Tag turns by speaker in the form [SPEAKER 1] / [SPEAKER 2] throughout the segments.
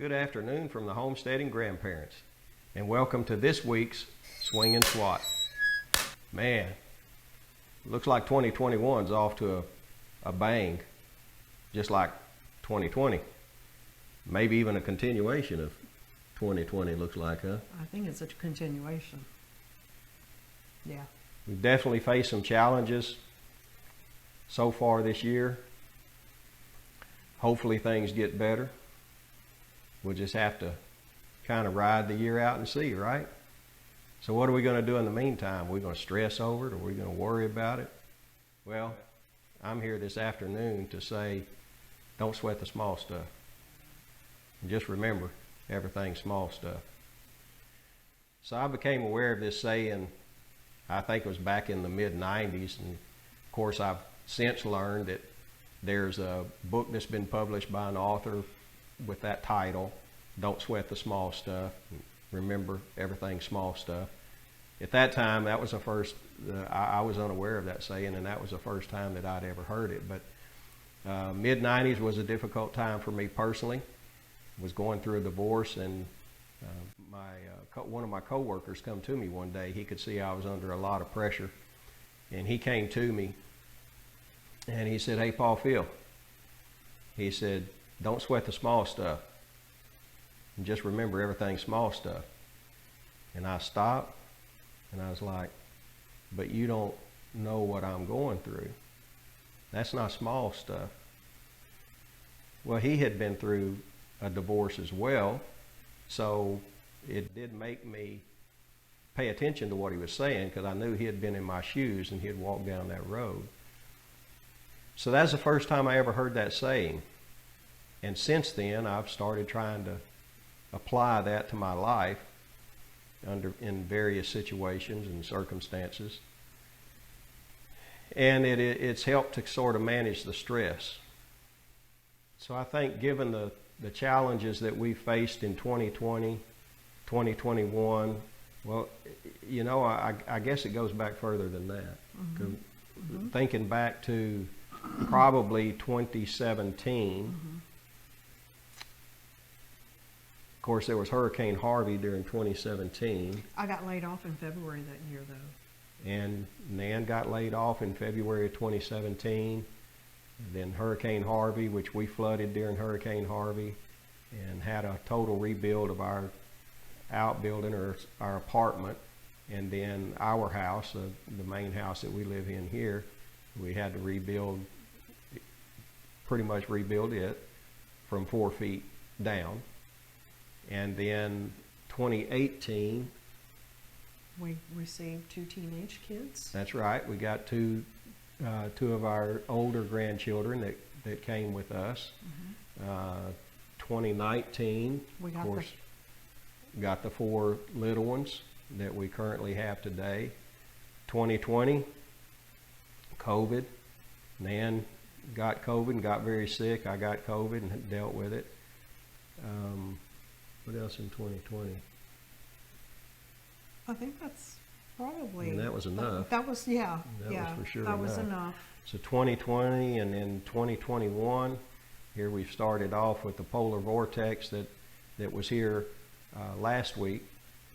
[SPEAKER 1] Good afternoon from the Homesteading grandparents, and welcome to this week's Swing and Swat. Man, looks like 2021's off to a bang, just like 2020. Maybe even a continuation of 2020, looks like, huh?
[SPEAKER 2] I think it's a continuation. Yeah.
[SPEAKER 1] We've definitely faced some challenges so far this year. Hopefully things get better. We'll just have to kind of ride the year out and see, right? So what are we going to do in the meantime? Are we going to stress over it, or are we going to worry about it? Well, I'm here this afternoon to say, don't sweat the small stuff. And just remember, everything's small stuff. So I became aware of this saying, I think it was back in the mid-90s, and of course I've since learned that there's a book that's been published by an author with that title, Don't Sweat the Small Stuff. Remember, everything's small stuff. At that time, that was the first, I was unaware of that saying, and that was the first time that I'd ever heard it. But mid-90s was a difficult time for me personally. I was going through a divorce, and one of my coworkers come to me one day. He could see I was under a lot of pressure, and he came to me, and he said, "Hey, Paul Phil," he said, "don't sweat the small stuff. And just remember, everything's small stuff." And I stopped, and I was like, "But you don't know what I'm going through. That's not small stuff." Well, he had been through a divorce as well, so it did make me pay attention to what he was saying, because I knew he had been in my shoes and he had walked down that road. So that's the first time I ever heard that saying. And since then, I've started trying to apply that to my life in various situations and circumstances. And it's helped to sort of manage the stress. So I think given the challenges that we faced in 2020, 2021, well, you know, I guess it goes back further than that. Mm-hmm. Thinking back to probably 2017, of course, there was Hurricane Harvey during 2017.
[SPEAKER 2] I got laid off in February that year, though.
[SPEAKER 1] And Nan got laid off in February of 2017. Then Hurricane Harvey, which we flooded during Hurricane Harvey, and had a total rebuild of our outbuilding, or our apartment. And then our house, the main house that we live in here, we had to pretty much rebuild it from 4 feet down. And then 2018,
[SPEAKER 2] we received 2 teenage kids.
[SPEAKER 1] That's right. We got two of our older grandchildren that came with us. 2019, of course, got the 4 little ones that we currently have today. 2020, COVID. Nan got COVID and got very sick. I got COVID and dealt with it. What else in 2020?
[SPEAKER 2] I think that's probably...
[SPEAKER 1] And that was enough.
[SPEAKER 2] That was, yeah.
[SPEAKER 1] That was for sure
[SPEAKER 2] That was enough.
[SPEAKER 1] So 2020, and then 2021, here we've started off with the polar vortex that was here last week,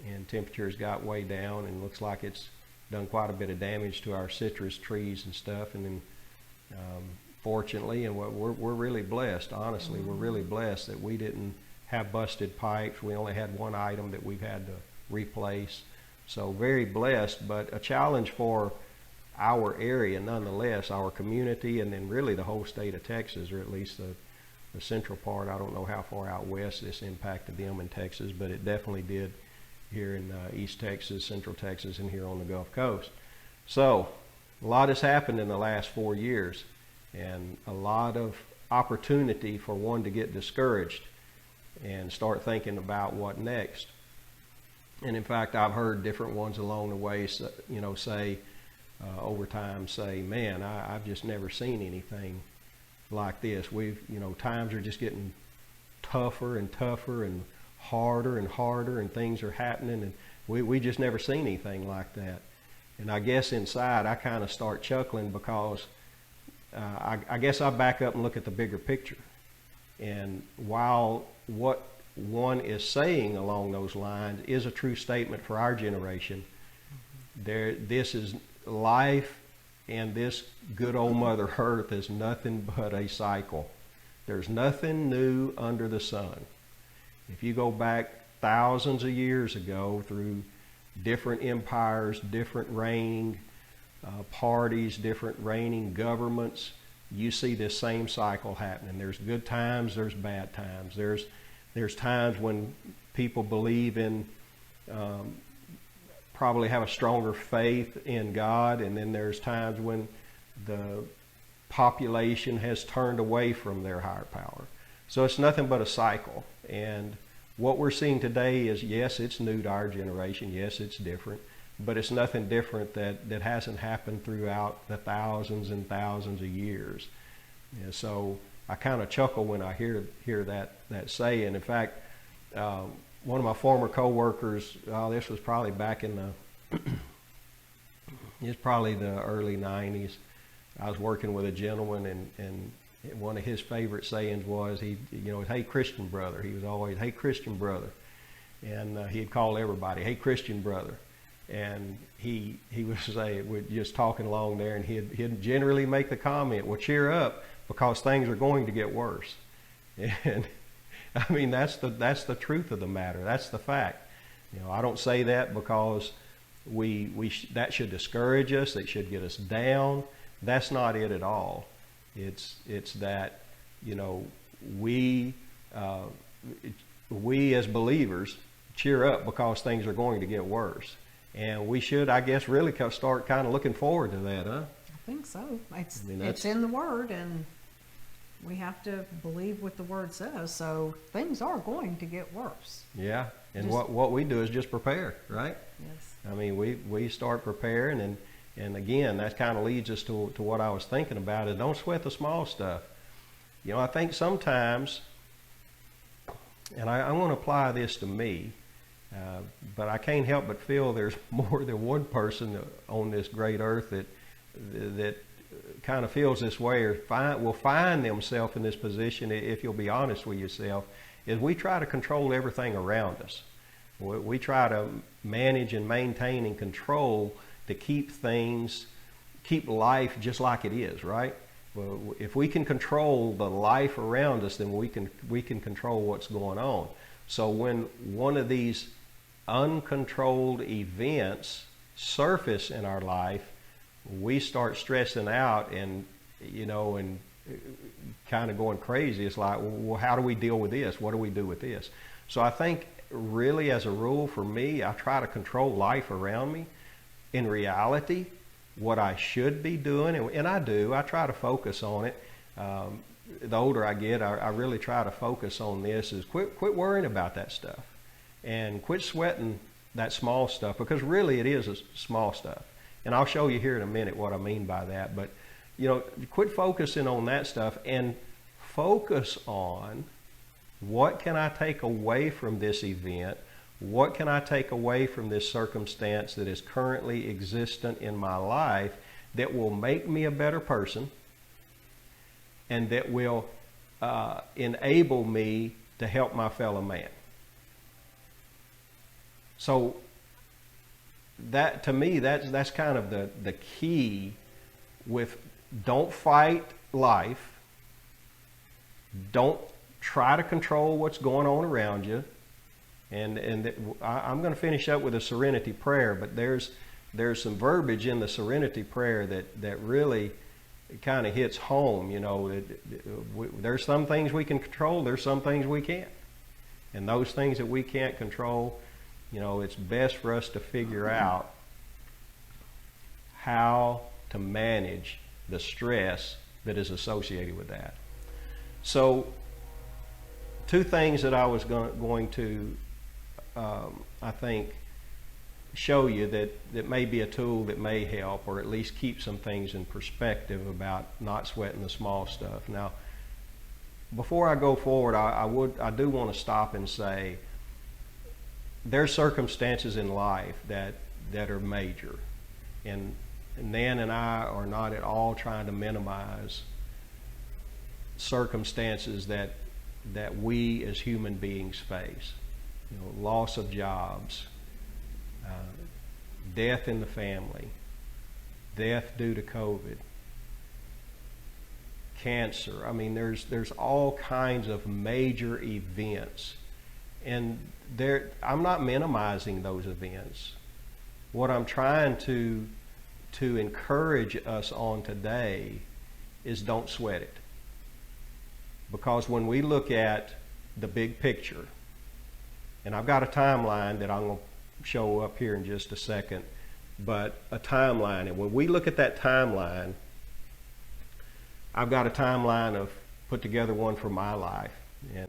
[SPEAKER 1] and temperatures got way down, and looks like it's done quite a bit of damage to our citrus trees and stuff. And then fortunately, and we're really blessed, honestly, we're really blessed that we didn't have busted pipes. We only had one item that we've had to replace. So very blessed, but a challenge for our area nonetheless, our community, and then really the whole state of Texas, or at least the central part. I don't know how far out west this impacted them in Texas, but it definitely did here in East Texas, Central Texas, and here on the Gulf Coast. So a lot has happened in the last 4 years, and a lot of opportunity for one to get discouraged and start thinking about what next. And in fact, I've heard different ones along the way, you know, say over time, say, "Man, I've just never seen anything like this. Times are just getting tougher and tougher and harder, and things are happening, and we just never seen anything like that." And I guess inside I kind of start chuckling, because I guess I back up and look at the bigger picture. And while what one is saying along those lines is a true statement for our generation. This is life, and this good old Mother Earth is nothing but a cycle. There's nothing new under the sun. If you go back thousands of years ago through different empires, different reigning parties, different reigning governments, you see this same cycle happening. There's good times, there's bad times. There's times when people believe in, probably have a stronger faith in God, and then there's times when the population has turned away from their higher power. So it's nothing but a cycle. And what we're seeing today is, yes, it's new to our generation. Yes, it's different. But it's nothing different that hasn't happened throughout the thousands and thousands of years. And so I kind of chuckle when I hear that saying. In fact, one of my former coworkers, this was probably back in it's probably the early 90s. I was working with a gentleman, and one of his favorite sayings was, hey, Christian brother. He was always, hey, Christian brother. And he'd call everybody, hey, Christian brother. And he would say, we're just talking along there, and he'd generally make the comment, well, cheer up, because things are going to get worse. And I mean, that's the truth of the matter. That's the fact. I don't say that because that should discourage us. It should get us down. That's not it at all. It's that, we as believers cheer up because things are going to get worse. And we should, I guess, really start kind of looking forward to that, huh?
[SPEAKER 2] I think so. It's in the Word, and we have to believe what the Word says. So things are going to get worse.
[SPEAKER 1] Yeah, and what we do is just prepare, right?
[SPEAKER 2] Yes.
[SPEAKER 1] I mean, we start preparing, and again, that kind of leads us to what I was thinking about, is don't sweat the small stuff. I think sometimes, and I want to apply this to me, but I can't help but feel there's more than one person on this great earth that kind of feels this way, or will find themselves in this position, if you'll be honest with yourself, is we try to control everything around us. We try to manage and maintain and control to keep life just like it is, right? Well, if we can control the life around us, then we can control what's going on. So when one of these uncontrolled events surface in our life, we start stressing out and kind of going crazy. It's like, well, how do we deal with this? What do we do with this? So I think really, as a rule for me, I try to control life around me. In reality, what I should be doing, and I do, I try to focus on it. The older I get, I really try to focus on this, is quit worrying about that stuff and quit sweating that small stuff, because really it is a small stuff. And I'll show you here in a minute what I mean by that. But, quit focusing on that stuff and focus on, what can I take away from this event? What can I take away from this circumstance that is currently existent in my life that will make me a better person, and that will enable me to help my fellow man? So that, to me, that's kind of the key with, don't fight life. Don't try to control what's going on around you. And I'm going to finish up with a Serenity Prayer, but there's some verbiage in the Serenity Prayer that really kind of hits home. There's some things we can control, there's some things we can't. And those things that we can't control, it's best for us to figure out how to manage the stress that is associated with that. So, two things that I was going to I think show you that may be a tool that may help, or at least keep some things in perspective about not sweating the small stuff. Now, before I go forward, I do want to stop and say, there's circumstances in life that are major, and Nan and I are not at all trying to minimize circumstances that that we as human beings face. Loss of jobs, death in the family, death due to COVID, cancer. I mean, there's all kinds of major events, and I'm not minimizing those events. What I'm trying to encourage us on today is don't sweat it. Because when we look at the big picture, and I've got a timeline that I'm going to show up here in just a second, but a timeline, and when we look at that timeline, I've got a timeline of put together one for my life, and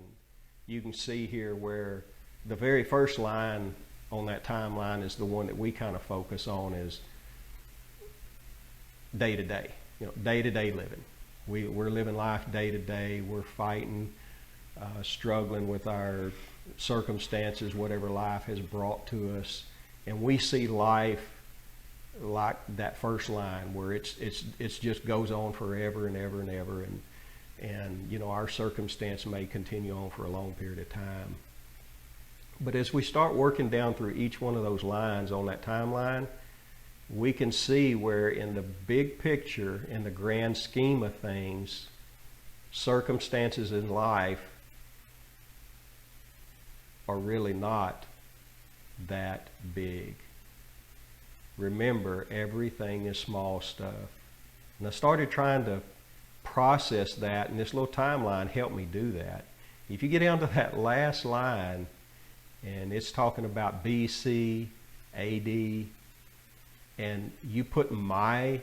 [SPEAKER 1] you can see here where the very first line on that timeline is the one that we kind of focus on, is day to day, day-to-day living. We're living life day to day. We're fighting, struggling with our circumstances, whatever life has brought to us, and we see life like that first line where it's just goes on forever and ever and ever, and our circumstance may continue on for a long period of time. But as we start working down through each one of those lines on that timeline, we can see where in the big picture, in the grand scheme of things, circumstances in life are really not that big. Remember, everything is small stuff. And I started trying to process that, and this little timeline helped me do that. If you get down to that last line, and it's talking about BC, AD, and you put my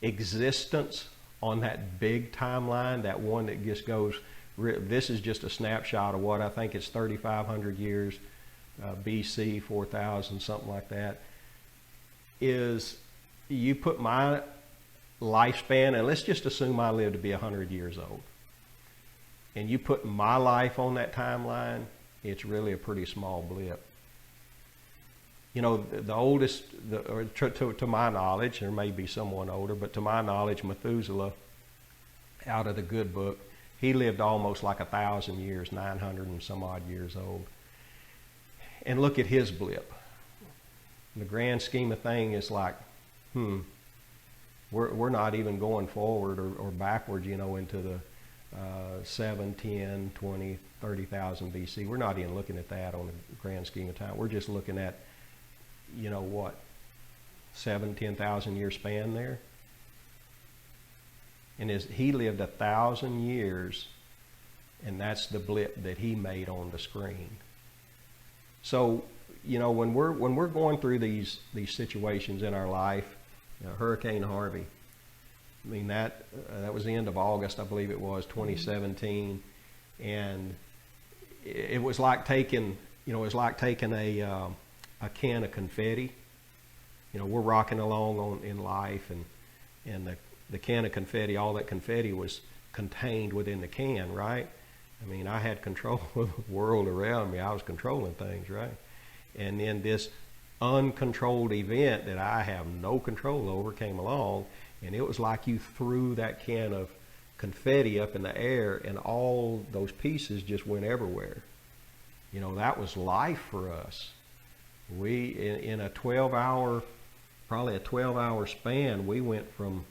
[SPEAKER 1] existence on that big timeline, that one that just goes, this is just a snapshot of what I think it's 3,500 years, BC, 4,000, something like that, is you put my lifespan, and let's just assume I live to be 100 years old, and you put my life on that timeline, it's really a pretty small blip. The oldest, to my knowledge, there may be someone older, but to my knowledge, Methuselah, out of the good book, he lived almost like 1,000 years, 900 and some odd years old. And look at his blip. The grand scheme of things is like, we're not even going forward or backwards, into the 7, 10, 20, 30,000 BC. We're not even looking at that on the grand scheme of time. We're just looking at 7, 10,000 year span there. And he lived 1,000 years, and that's the blip that he made on the screen. So, when we're going through these situations in our life, Hurricane Harvey, I mean that was the end of August, I believe it was, 2017, and it was like taking a can of confetti. We're rocking along in life, and the can of confetti, all that confetti was contained within the can, right? I mean, I had control of the world around me. I was controlling things, right? And then this uncontrolled event that I have no control over came along, and it was like you threw that can of confetti up in the air, and all those pieces just went everywhere. That was life for us. We, in a 12-hour, probably a 12-hour span, we went from,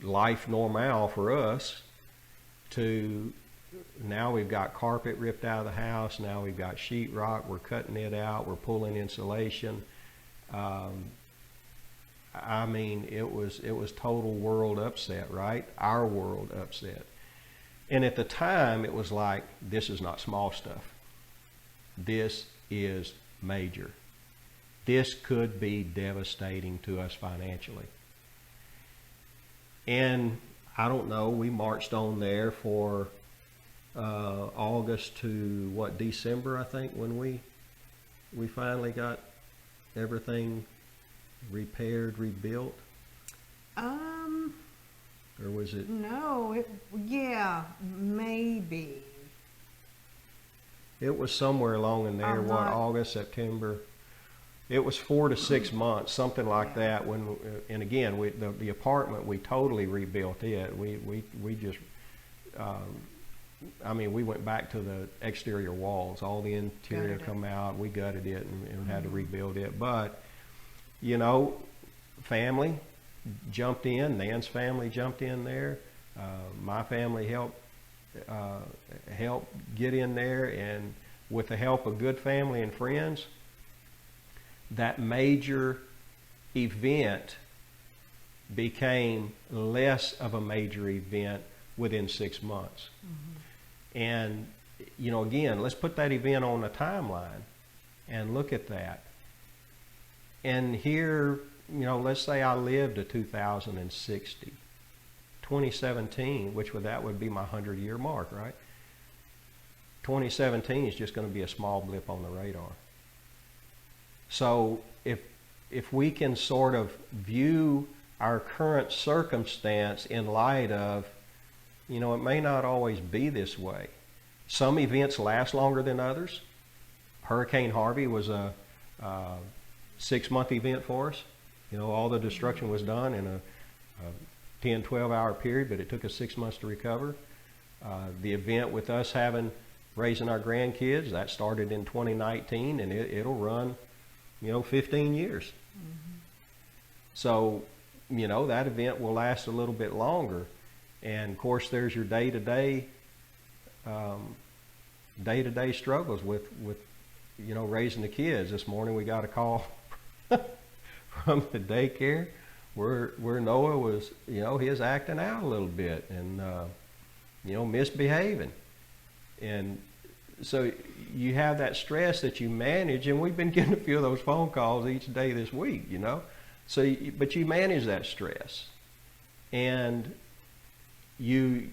[SPEAKER 1] life normal for us to now we've got carpet ripped out of the house. Now we've got sheetrock. We're cutting it out. We're pulling insulation. I mean, it was total world upset, right? Our world upset. And at the time, it was like, this is not small stuff. This is major. This could be devastating to us financially. And I don't know, we marched on there for August to December, I think, when we finally got everything repaired, rebuilt. Or was it? No,
[SPEAKER 2] maybe.
[SPEAKER 1] It was somewhere along in there, August, September. It was 4 to 6 months, something like that. And again, the apartment, we totally rebuilt it. We just I mean, we went back to the exterior walls, all the interior come out. We gutted it and had to rebuild it. But, you know, family jumped in. Nan's family jumped in there. My family helped get in there, and with the help of good family and friends, that major event became less of a major event within 6 months. And, you know, again, let's put that event on a timeline and look at that. And here, you know, let's say I lived to 2060. 2017, that would be my 100-year mark, right? 2017 is just going to be a small blip on the radar. So if we can sort of view our current circumstance in light of, you know, it may not always be this way. Some events last longer than others. Hurricane Harvey was a 6-month event for us. You know, all the destruction was done in a 10, 12-hour period, but it took us 6 months to recover. The event with us raising our grandkids, that started in 2019, and it'll run, you know, 15 years. So, you know, that event will last a little bit longer. And of course, there's your day-to-day struggles with you know, raising the kids. This morning we got a call from the daycare where Noah was, you know, he was acting out a little bit and you know, misbehaving. And so you have that stress that you manage, and we've been getting a few of those phone calls each day this week, you know. So, but you manage that stress, and you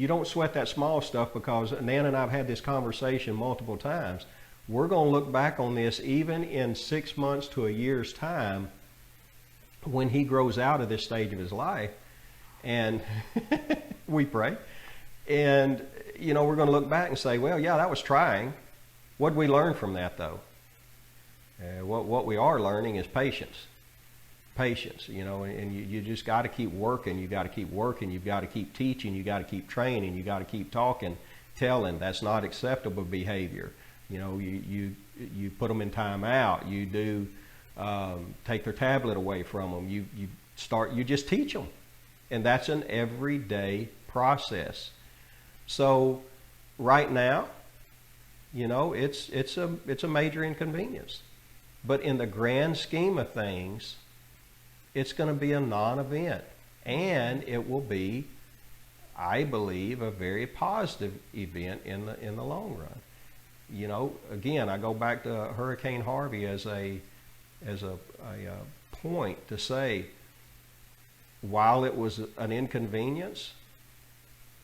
[SPEAKER 1] don't sweat that small stuff, because Nan and I have had this conversation multiple times. We're going to look back on this even in 6 months to a year's time when he grows out of this stage of his life, and we pray. And, you know, we're going to look back and say, well, yeah, that was trying. What did we learn from that, though? What we are learning is patience. Patience, you know, and you just got to keep working. You got to keep working. You've got to keep teaching. You got to keep training. You got to keep talking, telling. That's not acceptable behavior. You know, you put them in time out. You do take their tablet away from them. You just teach them, and that's an everyday process. So right now, you know, it's a major inconvenience, but in the grand scheme of things, it's going to be a non-event, and it will be, I believe, a very positive event in the long run. You know, again, I go back to Hurricane Harvey as a point to say, while it was an inconvenience,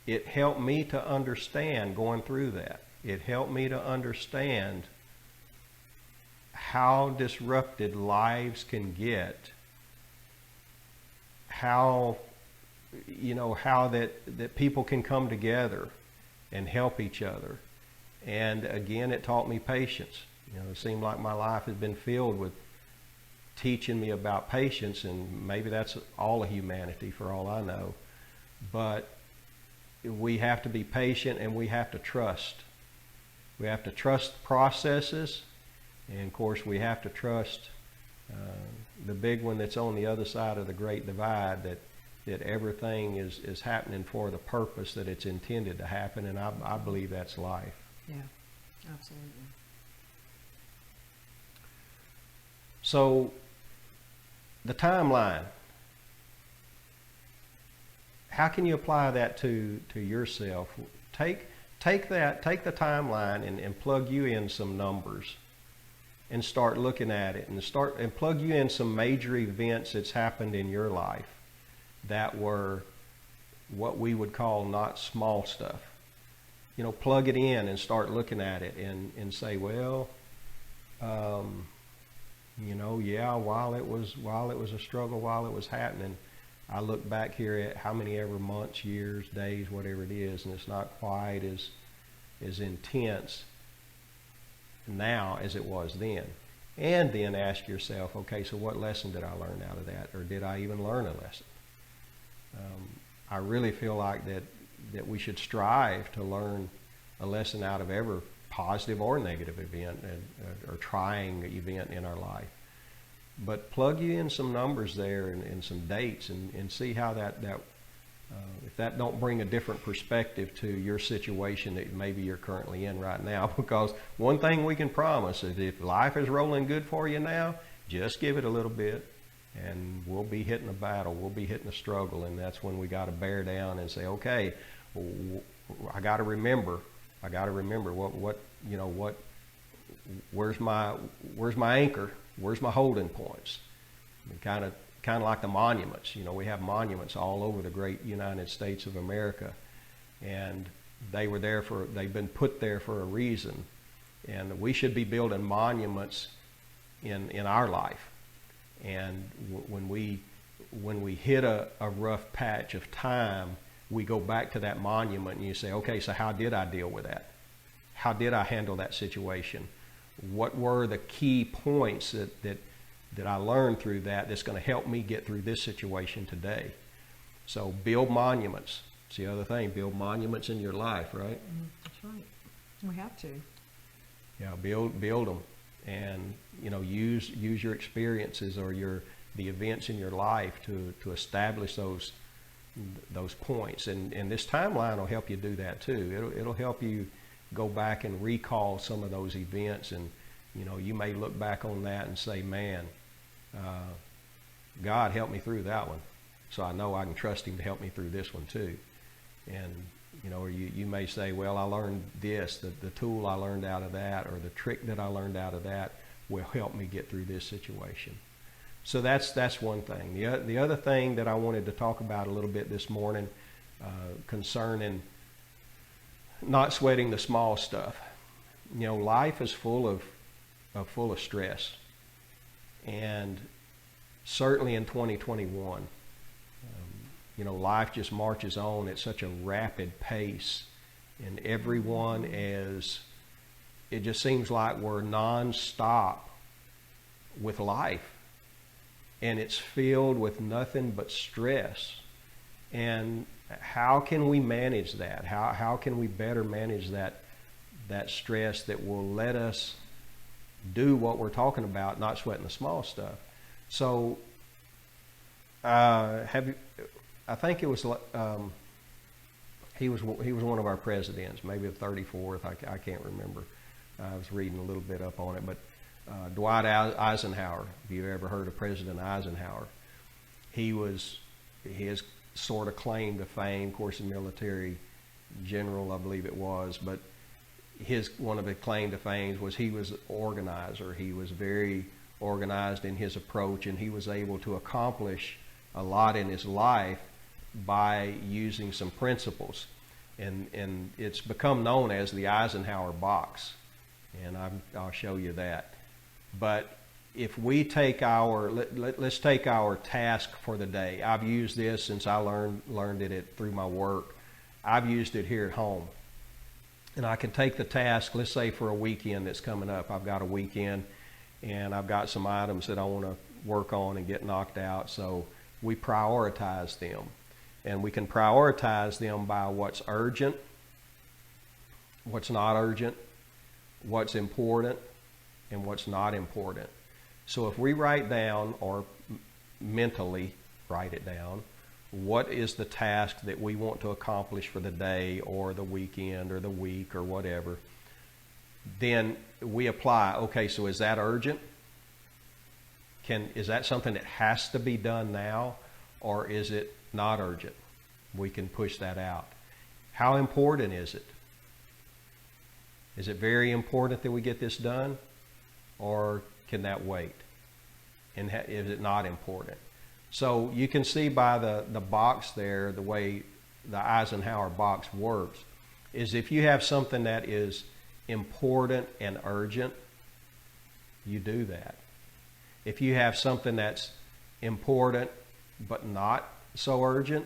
[SPEAKER 1] it helped me to understand going through that. It helped me to understand how disrupted lives can get, how that people can come together and help each other. And again, it taught me patience. You know, it seemed like my life has been filled with teaching me about patience, and maybe that's all of humanity for all I know. But we have to be patient, and we have to trust. We have to trust processes, and of course we have to trust the big one that's on the other side of the great divide, that everything is happening for the purpose that it's intended to happen, and I believe that's life.
[SPEAKER 2] Yeah, absolutely.
[SPEAKER 1] So the timeline, how can you apply that to yourself? Take the timeline and plug you in some numbers and start looking at it, and plug you in some major events that's happened in your life that were what we would call not small stuff. You know, plug it in and start looking at it and say, well, you know, yeah, while it was a struggle, while it was happening, I look back here at how many ever months, years, days, whatever it is, and it's not quite as intense now as it was then. And then ask yourself, okay, so what lesson did I learn out of that? Or did I even learn a lesson? I really feel like that, that we should strive to learn a lesson out of every positive or negative event or trying event in our life. But plug you in some numbers there and some dates and see how that if that don't bring a different perspective to your situation that maybe you're currently in right now. Because one thing we can promise is if life is rolling good for you now, just give it a little bit and we'll be hitting a battle, we'll be hitting a struggle, and that's when we got to bear down and say, okay, I got to remember what where's my anchor, where's my holding points. Kind of like the monuments. We have monuments all over the great United States of America, and they've been put there for a reason, and we should be building monuments in our life. And when we hit a rough patch of time, we go back to that monument and you say, okay, so how did I deal with that? How did I handle that situation? What were the key points that I learned through that's going to help me get through this situation today? So build monuments. It's the other thing, build monuments in your life, right?
[SPEAKER 2] That's right. We have to.
[SPEAKER 1] Yeah, build them, and use your experiences or the events in your life to establish those points, and this timeline will help you do that too. It'll help you go back and recall some of those events, and you may look back on that and say, man, God helped me through that one, so I know I can trust him to help me through this one too. And or you may say, well, I learned this, the tool I learned out of that, or the trick that I learned out of that will help me get through this situation. So that's one thing. The other thing that I wanted to talk about a little bit this morning concerning not sweating the small stuff. Life is full of stress, and certainly in 2021, life just marches on at such a rapid pace, and everyone it just seems like we're nonstop with life. And it's filled with nothing but stress. And how can we manage that? How can we better manage that stress that will let us do what we're talking about, not sweating the small stuff? So, I think it was he was one of our presidents, maybe the 34th. I can't remember. I was reading a little bit up on it, but. Dwight Eisenhower, if you've ever heard of President Eisenhower, his sort of claim to fame, of course, a military general, I believe it was, but one of his claim to fame was he was an organizer. He was very organized in his approach, and he was able to accomplish a lot in his life by using some principles. And it's become known as the Eisenhower box, and I'll show you that. But if we take let's take our task for the day. I've used this since I learned it through my work. I've used it here at home. And I can take the task, let's say for a weekend that's coming up. I've got a weekend and I've got some items that I want to work on and get knocked out. So we prioritize them. And we can prioritize them by what's urgent, what's not urgent, what's important, and what's not important. So if we write down, or mentally write it down, what is the task that we want to accomplish for the day or the weekend or the week or whatever, then we apply, okay, so is that urgent? Is that something that has to be done now, or is it not urgent? We can push that out. How important is it? Is it very important that we get this done? Or can that wait? And is it not important? So you can see by the box there, the way the Eisenhower box works, is if you have something that is important and urgent, you do that. If you have something that's important but not so urgent,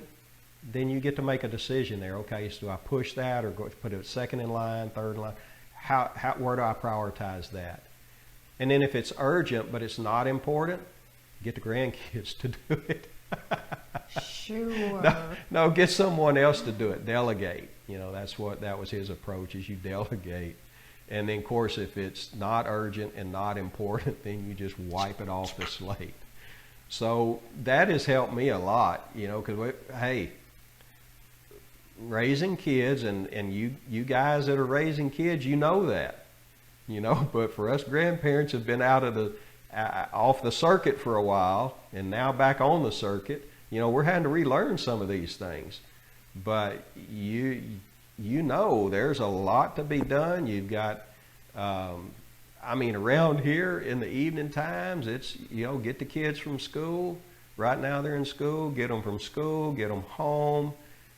[SPEAKER 1] then you get to make a decision there. Okay, so do I push that or go put it second in line, third in line? Where do I prioritize that? And then if it's urgent but it's not important, get the grandkids to do it.
[SPEAKER 2] Sure.
[SPEAKER 1] No, get someone else to do it. Delegate. That was his approach, is you delegate. And then, of course, if it's not urgent and not important, then you just wipe it off the slate. So that has helped me a lot, because, hey, raising kids, and you guys that are raising kids, you know that. But for us grandparents have been out of off the circuit for a while, and now back on the circuit, we're having to relearn some of these things. But there's a lot to be done. You've got, around here in the evening times, it's, get the kids from school. Right now they're in school. Get them from school, get them home,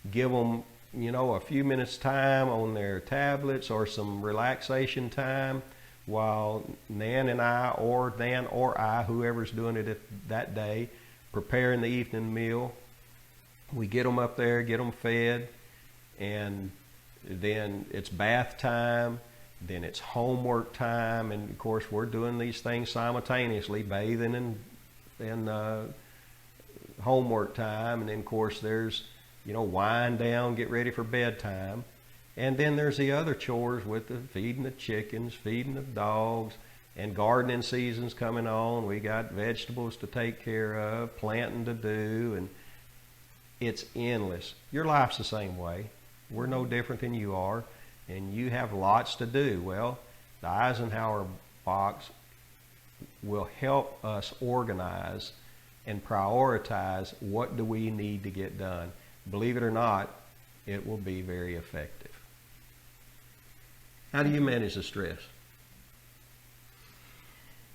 [SPEAKER 1] give them, a few minutes time on their tablets or some relaxation time while Nan and I, or Nan or I, whoever's doing it that day, preparing the evening meal. We get them up there, get them fed, and then it's bath time, then it's homework time, and of course we're doing these things simultaneously, bathing and homework time, and then of course there's, wind down, get ready for bedtime. And then there's the other chores with the feeding the chickens, feeding the dogs, and gardening season's coming on. We got vegetables to take care of, planting to do, and it's endless. Your life's the same way. We're no different than you are, and you have lots to do. Well, the Eisenhower box will help us organize and prioritize what do we need to get done. Believe it or not, it will be very effective. How do you manage the stress?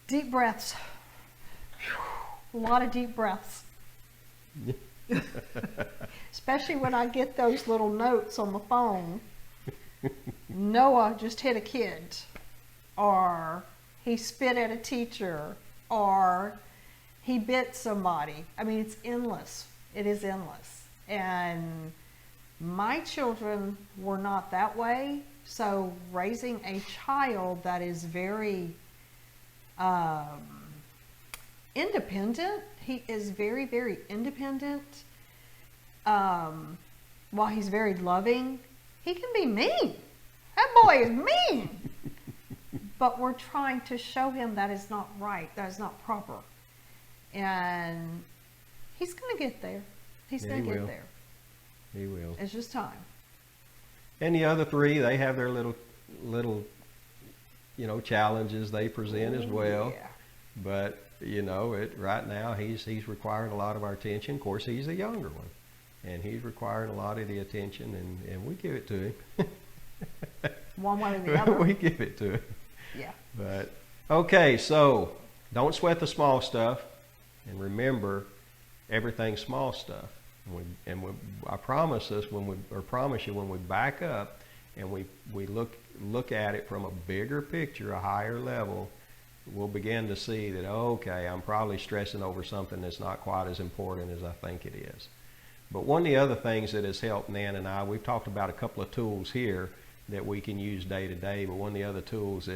[SPEAKER 2] Deep breaths. A lot of deep breaths. Especially when I get those little notes on the phone. Noah just hit a kid, or he spit at a teacher, or he bit somebody. It's endless. It is endless. And my children were not that way. So raising a child that is very independent, he is very, very independent. While he's very loving, he can be mean. That boy is mean. But we're trying to show him that is not right, that is not proper. And he's going to get there. He's going to get there.
[SPEAKER 1] He will.
[SPEAKER 2] It's just time.
[SPEAKER 1] And the other three, they have their little challenges they present as well.
[SPEAKER 2] Yeah.
[SPEAKER 1] But right now he's requiring a lot of our attention. Of course, he's the younger one, and he's requiring a lot of the attention, and we give it to him.
[SPEAKER 2] One way or the other.
[SPEAKER 1] We give it to him.
[SPEAKER 2] Yeah.
[SPEAKER 1] But okay, so don't sweat the small stuff, and remember, everything's small stuff. I promise you, when we back up and we look at it from a bigger picture, a higher level, we'll begin to see that, okay, I'm probably stressing over something that's not quite as important as I think it is. But one of the other things that has helped Nan and I, we've talked about a couple of tools here that we can use day to day, but one of the other tools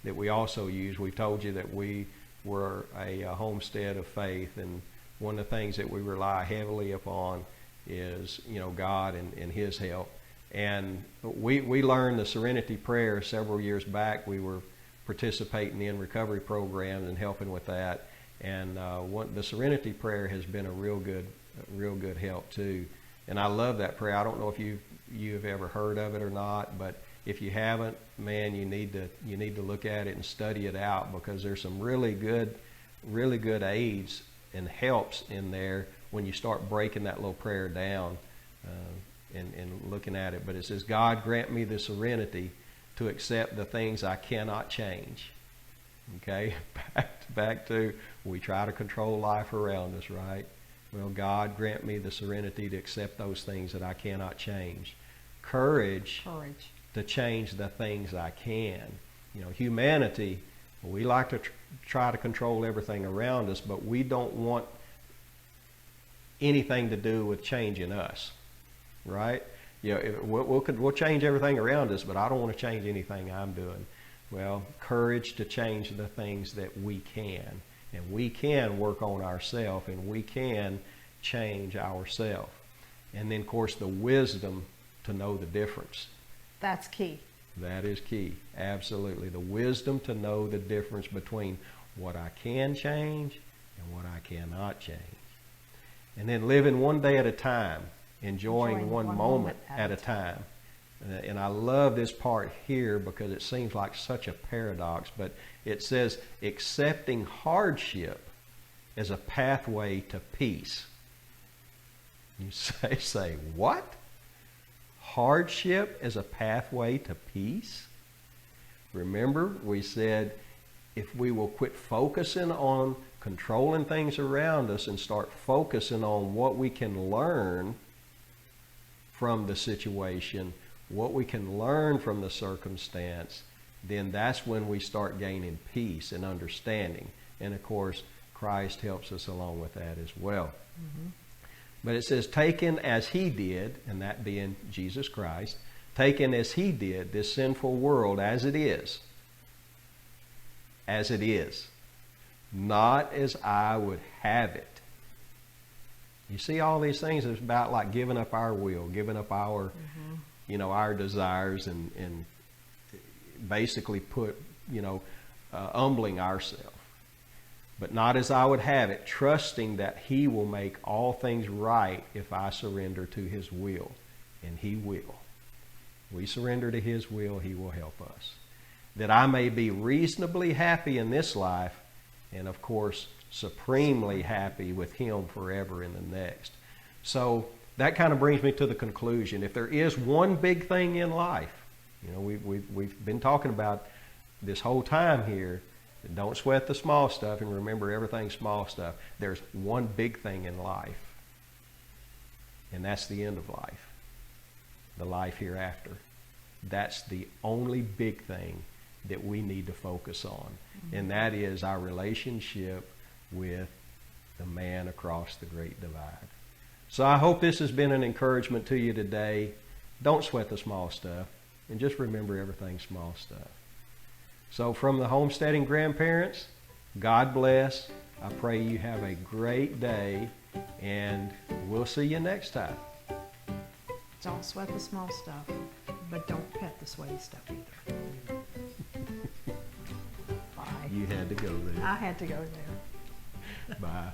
[SPEAKER 1] that we also use, we've told you that we were a homestead of faith, and one of the things that we rely heavily upon is, God and His help. And we learned the Serenity Prayer several years back. We were participating in recovery programs and helping with that. And the Serenity Prayer has been a real good help too. And I love that prayer. I don't know if you've ever heard of it or not, but if you haven't, man, you need to look at it and study it out, because there's some really good aids and helps in there when you start breaking that little prayer down and looking at it. But it says, God, grant me the serenity to accept the things I cannot change. Okay, back to we try to control life around us, right? Well, God, grant me the serenity to accept those things that I cannot change. Courage to change the things I can. Humanity, we like to try to control everything around us, but we don't want anything to do with changing us, right? We'll change everything around us, but I don't want to change anything I'm doing. Well, courage to change the things that we can. And we can work on ourselves, and we can change ourselves. And then, of course, the wisdom to know the difference.
[SPEAKER 2] That's key.
[SPEAKER 1] That is key. Absolutely. The wisdom to know the difference between what I can change and what I cannot change. And then living one day at a time, enjoying one moment at a time. And I love this part here because it seems like such a paradox, but it says accepting hardship as a pathway to peace. You say, what? Hardship as a pathway to peace? Remember, we said if we will quit focusing on controlling things around us and start focusing on what we can learn from the situation, what we can learn from the circumstance, then that's when we start gaining peace and understanding. And of course, Christ helps us along with that as well. Mm-hmm. But it says, taken as he did, and that being Jesus Christ, taken as he did this sinful world as it is, not as I would have it. You see, all these things is about like giving up our will, giving up our, our desires, and basically humbling ourselves. But not as I would have it, trusting that he will make all things right if I surrender to his will. And he will. We surrender to his will, he will help us. That I may be reasonably happy in this life, and of course, supremely happy with him forever in the next. So that kind of brings me to the conclusion. If there is one big thing in life, we've been talking about this whole time here, don't sweat the small stuff and remember everything's small stuff. There's one big thing in life, and that's the end of life, the life hereafter. That's the only big thing that we need to focus on, and that is our relationship with the man across the great divide. So I hope this has been an encouragement to you today. Don't sweat the small stuff, and just remember everything's small stuff. So from the Homesteading grandparents, God bless. I pray you have a great day, and we'll see you next time.
[SPEAKER 2] Don't sweat the small stuff, but don't pet the sweaty stuff either. Bye.
[SPEAKER 1] You had to go there.
[SPEAKER 2] I had to go there.
[SPEAKER 1] Bye.